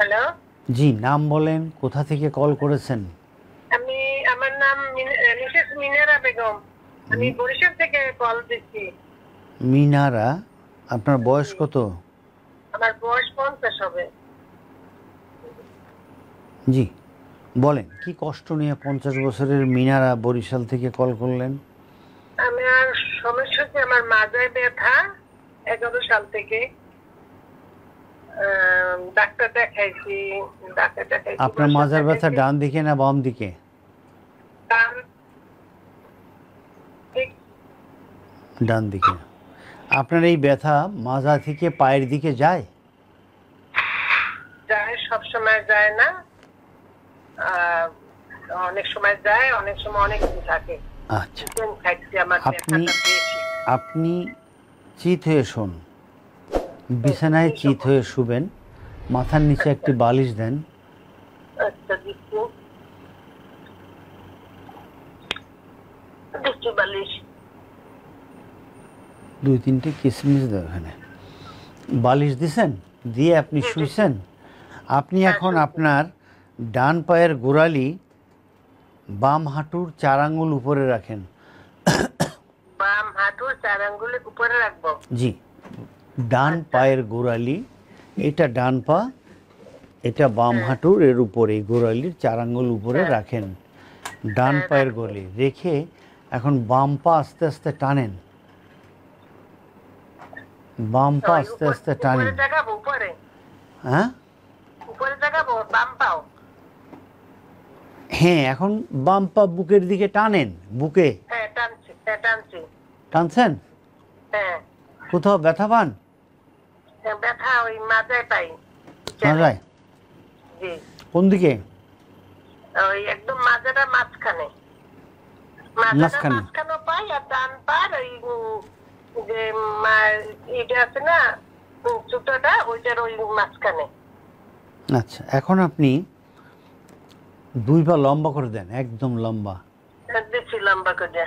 Hello, জি, নাম বলেন, কোথা থেকে কল করেছেন? আমার নাম মিসেস মিনারা বেগম। আমি বরিশাল থেকে কল দিচ্ছি। মিনারা, আপনার বয়স কত? আমার বয়স 50 হবে। জি, বলেন কি কষ্ট নিয়ে 50 বছরের মিনারা বরিশাল থেকে কল করলেন? আমার সমস্যা হচ্ছে আমার মাজায় ব্যথা 11 সাল থেকে। ডাক্তার দেখাইছি। আপনার মাজার ব্যথা ডান দিকে না বাম দিকে? ডান দিকে। আপনার এই ব্যথা মাজা থেকে পায়ের দিকে যায়? যায়, সব সময় যায় না, অনেক সময় যায়, অনেক সময় অনেক দিন থাকে। আচ্ছা, আপনি চিত হয়ে শোন, বিছানায় চিত হয়ে শুবেন, মাথার নিচে একটি বালিশ দেন। আচ্ছা, দিচ্ছি বালিশ। 2-3টে কিসমিস দাও এখানে। বালিশ দিছেন, দিয়ে আপনি শুইছেন। আপনি এখন আপনার ডান পায়ের গোড়ালি বাম হাঁটুর 4 আঙ্গুল উপরে রাখেন। বাম হাঁটুর 4 আঙ্গুল উপরে রাখবো? জি। ডান পায়ের গোড়ালি, এটা ডান পা, এটা বাম হাঁটুর এর উপরে, গোড়ালির 4 আঙ্গুল উপরে রাখেন। ডান পায়ের গোড়ালি রেখে এখন বাম পা আস্তে আস্তে টানেন। বাম পা আস্তে আস্তে টানেন। হ্যাঁ, হ্যাঁ, এখন বাম পা বুকের দিকে টানেন। বুকে টানছেন? কোথাও ব্যথা পান? ব্যথা ওই মাজায় পাই। মাজায়? জি। কোন দিকে? ওই একদম মাজাটা মাঝখানে। মাঝখানে পাই, আর ডান পার ওই যে এটা আছে না জুতোটা, ওইটার ওই মাঝখানে। আচ্ছা, এখন আপনি 2 পা লম্বা করে দেন, একদম লম্বা। দিচ্ছি লম্বা করে।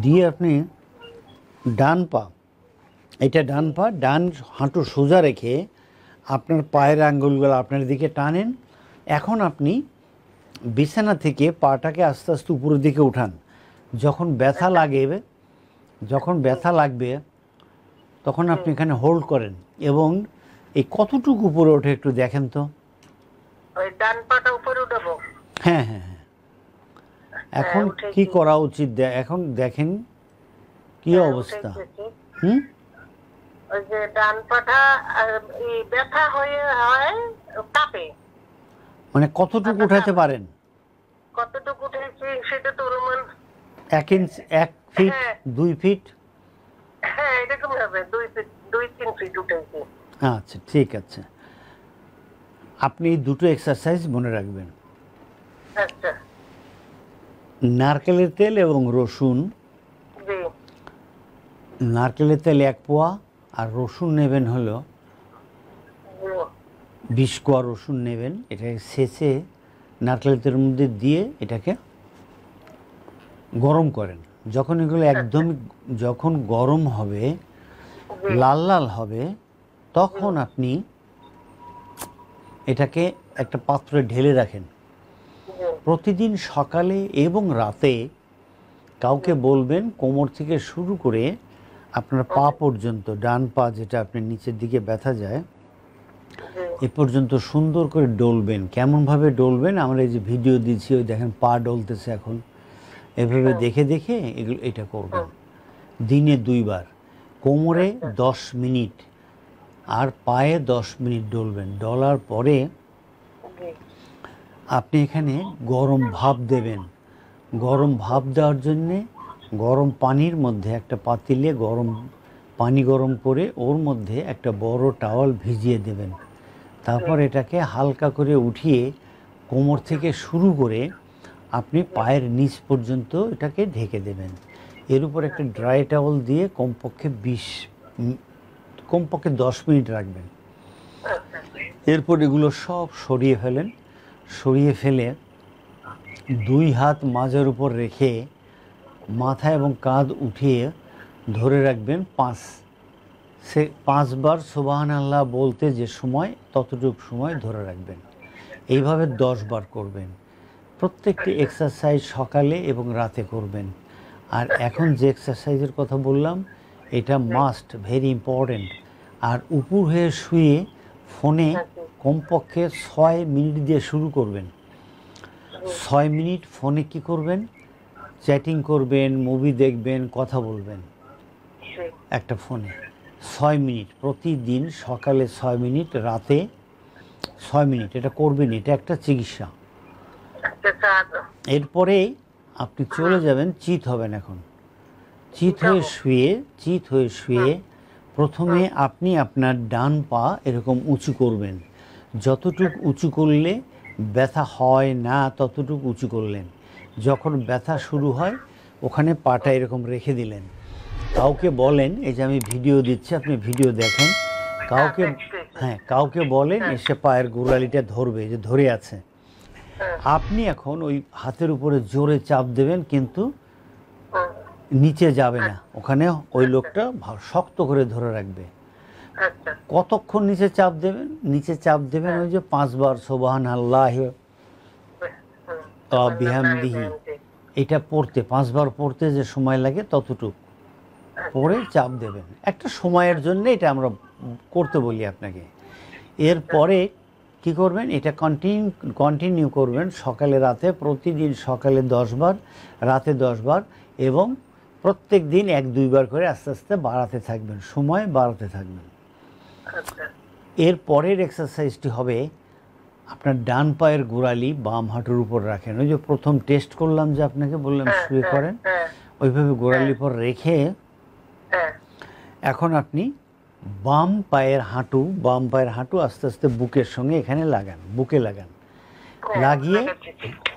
দিয়ে আপনি ডান পা, এটা ডান পা, ডান হাঁটু সোজা রেখে আপনার পায়ের আঙ্গুলগুলো আপনার দিকে টানেন। এখন আপনি বিছানা থেকে পাটাকে আস্তে আস্তে উপরের দিকে উঠান। যখন ব্যথা লাগবে তখন আপনি এখানে হোল্ড করেন এবং এই কতটুকু উপরে ওঠে একটু দেখেন তো। ওই ডান পাটা উপরে উঠাবো? হ্যাঁ হ্যাঁ হ্যাঁ। এখন কি করা উচিত এখন দেখেন কি অবস্থা। ওই যে ডান পাটা ব্যথা হয়ে হয়, কাঁপে। মানে কতটুকু উঠাতে পারেন? কতটুকু উঠেছি সেটা তো অনুমান 1 ইঞ্চ, 1 ফিট, 2 ফিট? হ্যাঁ, এরকম হবে, 2-3 ফিট উঠেছি। আচ্ছা, ঠিক আছে। আপনি দুটো এক্সারসাইজ মনে রাখবেন। আচ্ছা। নারকেলের তেল এবং রসুন। জি। নারকেলের তেল 1 পোয়া আর রসুন নেবেন হলো 20 কোয়া রসুন নেবেন। এটাকে ছেঁচে নারকেলের তেলের মধ্যে দিয়ে এটাকে গরম করেন। যখন এগুলো একদমই যখন গরম হবে, লাল লাল হবে, তখন আপনি এটাকে একটা পাত্রে ঢেলে রাখেন। প্রতিদিন সকালে এবং রাতে কাউকে বলবেন কোমর থেকে শুরু করে আপনার পা পর্যন্ত, ডান পা যেটা আপনার নিচের দিকে ব্যথা যায় এ পর্যন্ত সুন্দর করে ডলবেন। কেমনভাবে ডলবেন? আমরা এই যে ভিডিও দিচ্ছি, ওই দেখেন পা ডলতেছে এখন, এভাবে দেখে দেখে এটা করবেন। দিনে 2 বার, কোমরে 10 মিনিট আর পায়ে 10 মিনিট ডলবেন। ডলার পরে আপনি এখানে গরম ভাপ দেবেন। গরম ভাপ দেওয়ার জন্যে গরম পানির মধ্যে একটা পাতিলে পানি গরম করে ওর মধ্যে একটা বড় টাওয়াল ভিজিয়ে দেবেন। তারপর এটাকে হালকা করে উঠিয়ে কোমর থেকে শুরু করে আপনি পায়ের নিচ পর্যন্ত এটাকে ঢেকে দেবেন। এর উপর একটা ড্রাই টাওয়াল দিয়ে কমপক্ষে 10 মিনিট রাখবেন। এরপর এগুলো সব সরিয়ে ফেলেন। সরিয়ে ফেলে 2 হাত মাজার উপর রেখে মাথা এবং কাঁধ উঠিয়ে ধরে রাখবেন সে 5 বার সুবহানাল্লাহ বলতে যে সময় ততটুকু সময় ধরে রাখবেন। এইভাবে 10 বার করবেন। প্রত্যেকটি এক্সারসাইজ সকালে এবং রাতে করবেন। আর এখন যে এক্সারসাইজের কথা বললাম এটা মাস্ট, ভেরি ইম্পর্ট্যান্ট। আর উপর হয়ে শুয়ে ফোনে কমপক্ষে 6 মিনিট দিয়ে শুরু করবেন। 6 মিনিট ফোনে কি করবেন? চ্যাটিং করবেন, মুভি দেখবেন, কথা বলবেন একটা ফোনে। 6 মিনিট প্রতিদিন, সকালে 6 মিনিট, রাতে 6 মিনিট। এটা করবেন, এটা একটা চিকিৎসা। এরপরে আপনি চলে যাবেন, চিত হবেন। এখন চিত হয়ে শুয়ে প্রথমে আপনি আপনার ডান পা এরকম উঁচু করবেন। যতটুক উঁচু করলে ব্যথা হয় না ততটুকু উঁচু করলেন। যখন ব্যথা শুরু হয় ওখানে পাটা এরকম রেখে দিলেন। কাউকে বলেন, এই যে আমি ভিডিও দিচ্ছি, আপনি ভিডিও দেখেন, কাউকে বলেন এসে পায়ের গোড়ালিটা ধরবে, যে ধরে আছে। আপনি এখন ওই হাতের উপরে জোরে চাপ দেবেন, কিন্তু নিচে যাবে না, ওখানে ওই লোকটা শক্ত করে ধরে রাখবে। কতক্ষণ নিচে চাপ দেবেন? নিচে চাপ দেবেন ওই যে 5 বার সুবহানাল্লাহ ওয়া বিহামদিহি, এটা পড়তে 5 বার পড়তে যে সময় লাগে ততটুকু পরে চাপ দেবেন। একটা সময়ের জন্য এটা আমরা করতে বলি আপনাকে। এরপরে কি করবেন? এটা কন্টিনিউ করবেন সকালে রাতে, প্রতিদিন সকালে 10 বার, রাতে 10 বার, এবং প্রত্যেক দিন 1-2 বার করে আস্তে আস্তে বাড়াতে থাকবেন, সময় বাড়াতে থাকবেন। এর পরের এক্সারসাইজটি হবে আপনার ডান পায়ের গোড়ালি বাম হাঁটুর উপর রাখেন। ওই যে প্রথম টেস্ট করলাম, যে আপনাকে বললাম শুয়ে করেন, ওইভাবে গোড়ালির উপর রেখে এখন আপনি বাম পায়ের হাঁটু আস্তে আস্তে বুকের সঙ্গে এখানে লাগান, বুকে লাগান, লাগিয়ে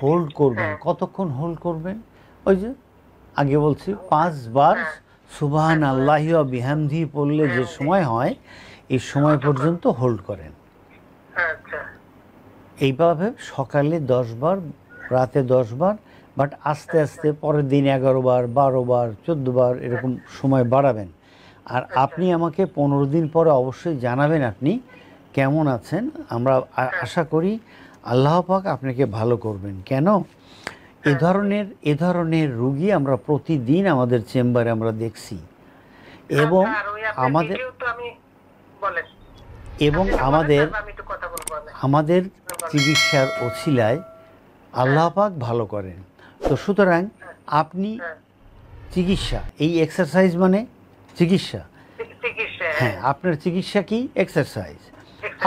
হোল্ড করবেন। কতক্ষণ হোল্ড করবেন? ওই যে আগে বলছি 5 বার সুবহানাল্লাহি ওয়া বিহামদিহি পড়লে যে সময় হয় এই সময় পর্যন্ত হোল্ড করেন। এইভাবে সকালে 10 বার, রাতে 10 বার, বাট আস্তে আস্তে পরের দিন 11 বার, 12 বার, 14 বার এরকম সময় বাড়াবেন। আর আপনি আমাকে 15 দিন পরে অবশ্যই জানাবেন আপনি কেমন আছেন। আমরা আশা করি আল্লাহ পাক আপনাকে ভালো করবেন। কেন? এ ধরনের রোগী আমরা প্রতিদিন আমাদের চেম্বারে আমরা দেখছি, এবং আমাদের চিকিৎসার ওসিলায় আল্লাহ পাক ভালো করেন। তো সুতরাং আপনি চিকিৎসা, এই এক্সারসাইজ মানে চিকিৎসা। হ্যাঁ, আপনার চিকিৎসা কি? এক্সারসাইজ।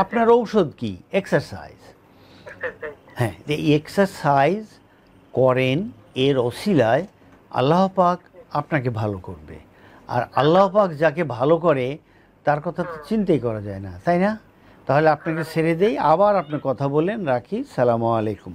আপনার ঔষধ কি? এক্সারসাইজ। হ্যাঁ, এই এক্সারসাইজ করেন, এর ওসিলায় আল্লাহ পাক আপনাকে ভালো করবে। আর আল্লাহ পাক যাকে ভালো করে তার কথা তো চিন্তাই করা যায় না, তাই না? তাহলে আপনাকে ছেড়ে দেই, আবার আপনি কথা বলেন, রাখি। সালামু আলাইকুম।